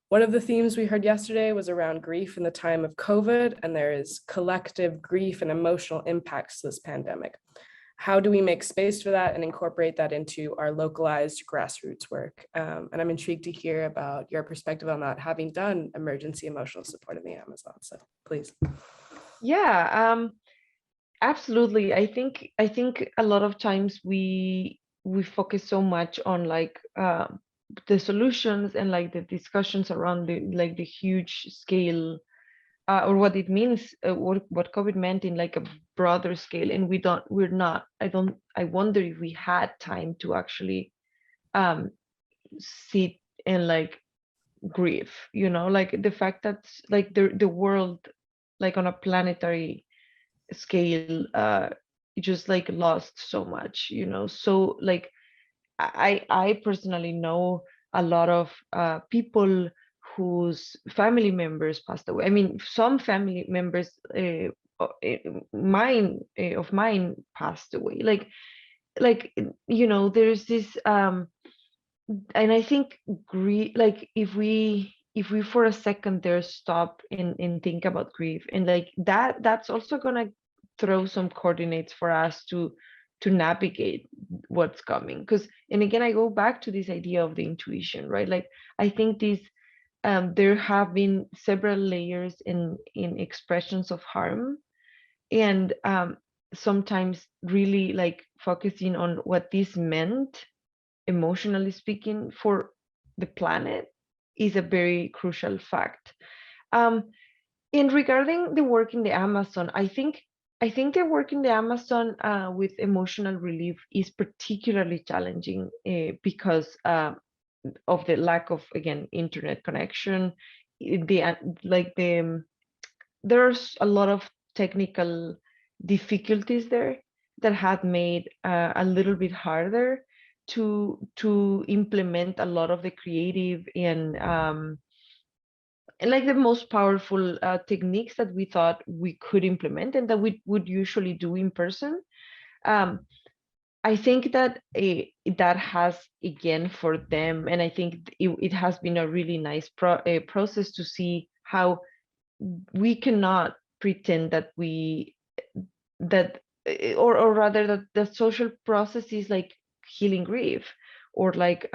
one of the themes we heard yesterday was around grief in the time of COVID, and there is collective grief and emotional impacts to this pandemic. How do we make space for that and incorporate that into our localized grassroots work? And I'm intrigued to hear about your perspective on that, having done emergency emotional support in the Amazon. So please. Yeah, absolutely. I think a lot of times we focus so much on like the solutions and like the discussions around the huge scale or what it means, what COVID meant in like a broader scale, and I wonder if we had time to actually sit and like grieve, you know, like the fact that like the world, like on a planetary scale, just like lost so much, you know. So like I personally know a lot of people whose family members passed away. I mean, some family members of mine passed away. Like you know, there's this and I think grief, like if we for a second there stop and think about grief, and like that's also gonna throw some coordinates for us to navigate what's coming. Because, and again, I go back to this idea of the intuition, right? Like I think there have been several layers in expressions of harm, and sometimes really like focusing on what this meant emotionally speaking for the planet is a very crucial fact. And regarding the work in the Amazon, I think the work in the Amazon with emotional relief is particularly challenging because of the lack of, again, internet connection. There's a lot of technical difficulties there that had made a little bit harder to implement a lot of the creative and like the most powerful techniques that we thought we could implement and that we would usually do in person. I think that that has, again, for them, and I think it has been a really nice process to see how we cannot pretend that or rather that the social process is like healing grief or like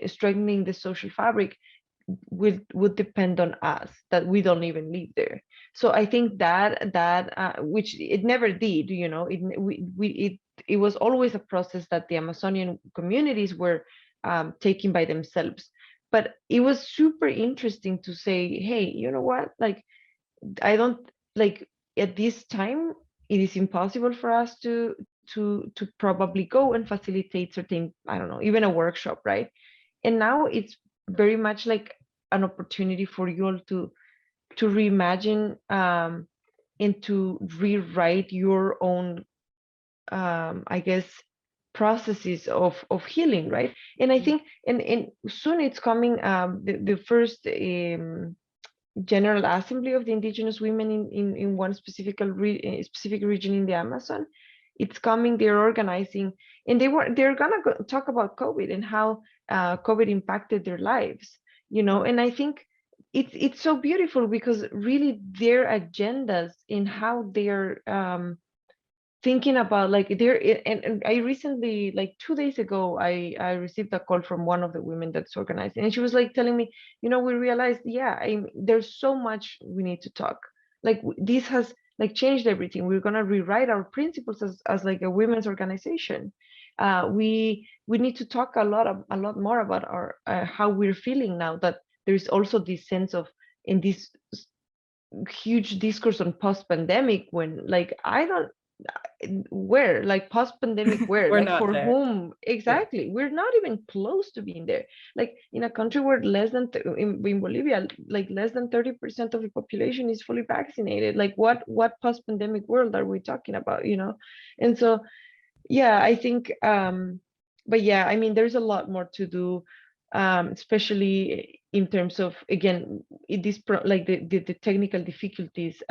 strengthening the social fabric would depend on us, that we don't even live there. So I think that which it never did, it was always a process that the Amazonian communities were taking by themselves. But it was super interesting to say, hey, you know what, like, I don't, like, at this time it is impossible for us to probably go and facilitate certain, I don't know, even a workshop, right? And now it's very much like an opportunity for you all to reimagine and to rewrite your own I guess processes of healing, right? And I think and soon it's coming, the first General Assembly of the Indigenous Women in one specific region in the Amazon. It's coming, they're organizing, and they're gonna talk about COVID and how COVID impacted their lives, and I think it's so beautiful because really their agendas in how they're thinking about, like, and I recently, like 2 days ago, I received a call from one of the women that's organizing, and she was like telling me, we realized, there's so much we need to talk, like this has like changed everything. We're going to rewrite our principles as like a women's organization. We need to talk a lot more about our how we're feeling now that there's also this sense of, in this huge discourse on post-pandemic, when like where, like, post-pandemic where, We're like, not for there. whom exactly? We're not even close to being there. Like, in a country where in Bolivia, like less than 30% of the population is fully vaccinated. Like, what post-pandemic world are we talking about, And so I think but I mean, there's a lot more to do, especially in terms of, again, like the technical difficulties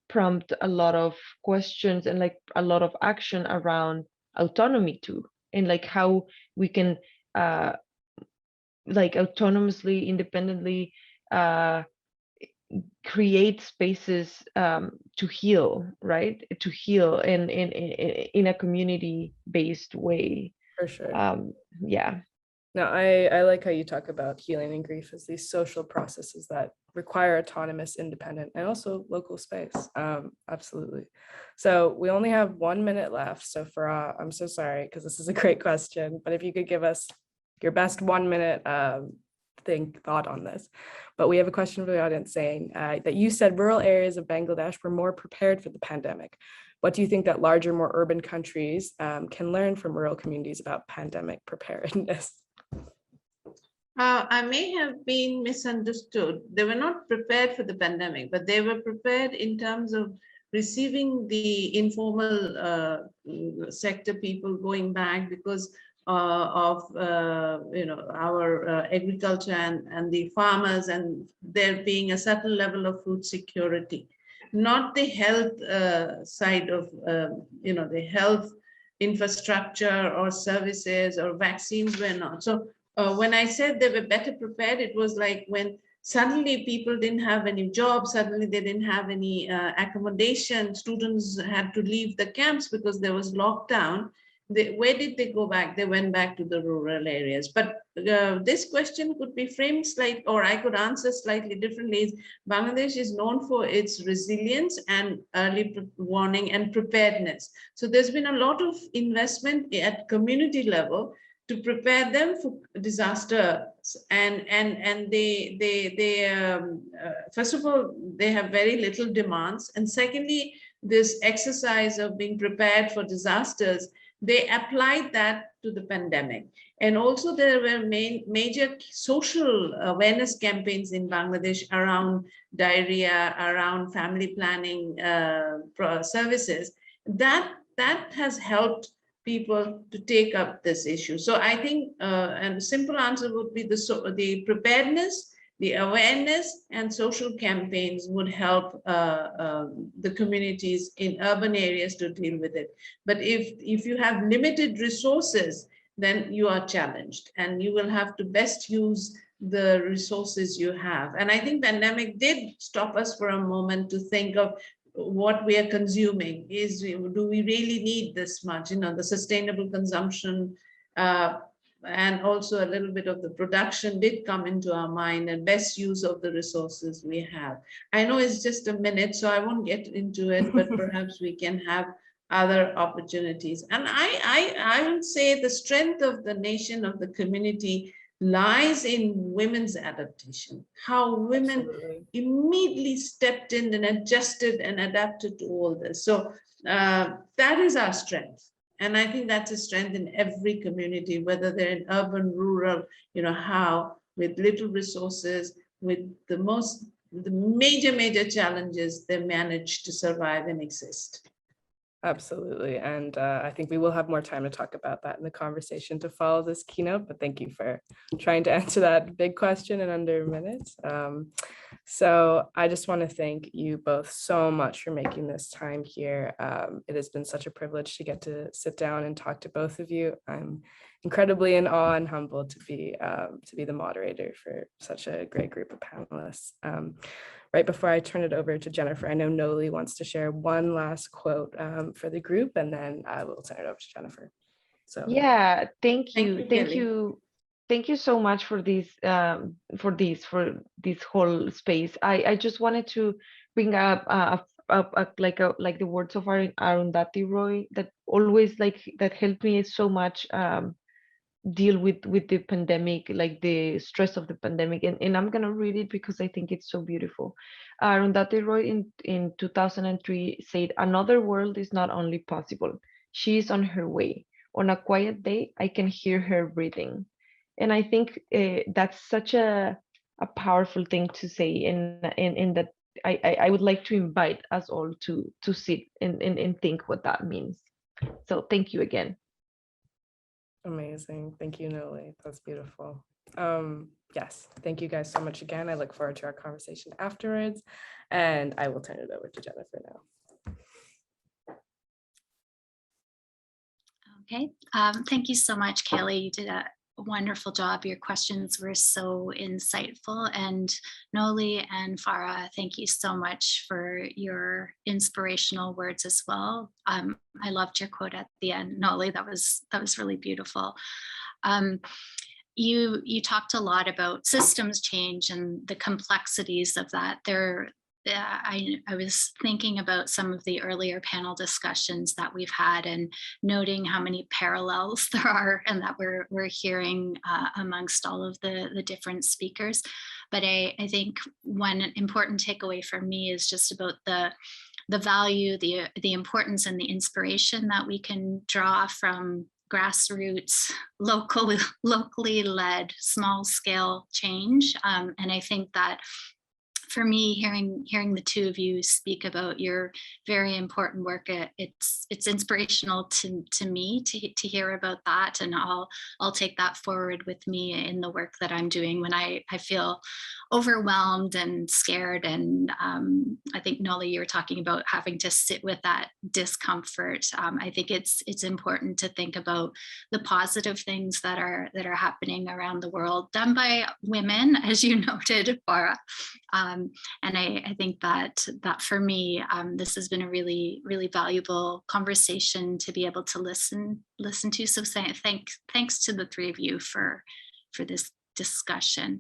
prompt a lot of questions and like a lot of action around autonomy too, and like how we can like autonomously, independently create spaces to heal, right? To heal in a community-based way. For sure. No, I like how you talk about healing and grief as these social processes that require autonomous, independent, and also local space. Absolutely. So we only have 1 minute left. So Farah, I'm so sorry, because this is a great question, but if you could give us your best 1 minute thought on this. But we have a question from the audience saying that you said rural areas of Bangladesh were more prepared for the pandemic. What do you think that larger, more urban countries can learn from rural communities about pandemic preparedness? I may have been misunderstood. They were not prepared for the pandemic, but they were prepared in terms of receiving the informal sector people going back because of our agriculture and the farmers, and there being a certain level of food security, not the health side of the health infrastructure or services or vaccines were not. So when I said they were better prepared, it was like when suddenly people didn't have any jobs, suddenly they didn't have any accommodation, students had to leave the camps because there was lockdown. Where did they go back? They went back to the rural areas. But this question could be framed slightly, or I could answer slightly differently. Bangladesh is known for its resilience and early warning and preparedness. So there's been a lot of investment at community level to prepare them for disasters, and they first of all, they have very little demands, and secondly, this exercise of being prepared for disasters, they applied that to the pandemic. And also there were major social awareness campaigns in Bangladesh around diarrhea, around family planning services. That has helped people to take up this issue. So I think, and a simple answer would be the preparedness, the awareness, and social campaigns would help the communities in urban areas to deal with it. But if you have limited resources, then you are challenged, and you will have to best use the resources you have. And I think pandemic did stop us for a moment to think of what we are consuming. Do we really need this much? The sustainable consumption and also a little bit of the production did come into our mind, and best use of the resources we have. I know it's just a minute, so I won't get into it, but perhaps we can have other opportunities. And I would say the strength of the nation, of the community, lies in women's adaptation, how women immediately stepped in and adjusted and adapted to all this. So that is our strength. And I think that's a strength in every community, whether they're in urban, rural, how with little resources, with the major challenges, they manage to survive and exist. Absolutely. And I think we will have more time to talk about that in the conversation to follow this keynote, but thank you for trying to answer that big question in under a minute. So I just want to thank you both so much for making this time here. It has been such a privilege to get to sit down and talk to both of you. I'm incredibly in awe and humbled to be the moderator for such a great group of panelists. Right before I turn it over to Jennifer, I know Nohely wants to share one last quote for the group, and then I will turn it over to Jennifer. So yeah, thank you. Thank you so much for this whole space. I just wanted to bring up like the words of Arundhati Roy that always that helped me so much deal with the pandemic, like the stress of the pandemic, and I'm gonna read it because I think it's so beautiful. Arundhati Roy in 2003 said, "Another world is not only possible, she is on her way. On a quiet day, I can hear her breathing." And I think that's such a powerful thing to say, in that I would like to invite us all to sit and think what that means. So thank you again. Amazing. Thank you, Nohely. That's beautiful. Yes, thank you guys so much again. I look forward to our conversation afterwards, and I will turn it over to Jennifer now. Okay, thank you so much, Caleigh. You did a wonderful job. Your questions were so insightful. And Nohely and Farah, thank you so much for your inspirational words as well. I loved your quote at the end, Nohely. That was really beautiful. You talked a lot about systems change and the complexities of that. I was thinking about some of the earlier panel discussions that we've had and noting how many parallels there are and that we're hearing amongst all of the different speakers. But I think one important takeaway for me is just about the value, the importance and the inspiration that we can draw from grassroots, locally led, small scale change. And I think that for me, hearing the two of you speak about your very important work, it's inspirational to me to hear about that, and I'll take that forward with me in the work that I'm doing when I feel overwhelmed and scared. And I think, Nohely, you were talking about having to sit with that discomfort. I think it's important to think about the positive things that are happening around the world, done by women, as you noted, Farah. And I think that for me, this has been a really, really valuable conversation to be able to listen to. So thanks to the three of you for this discussion.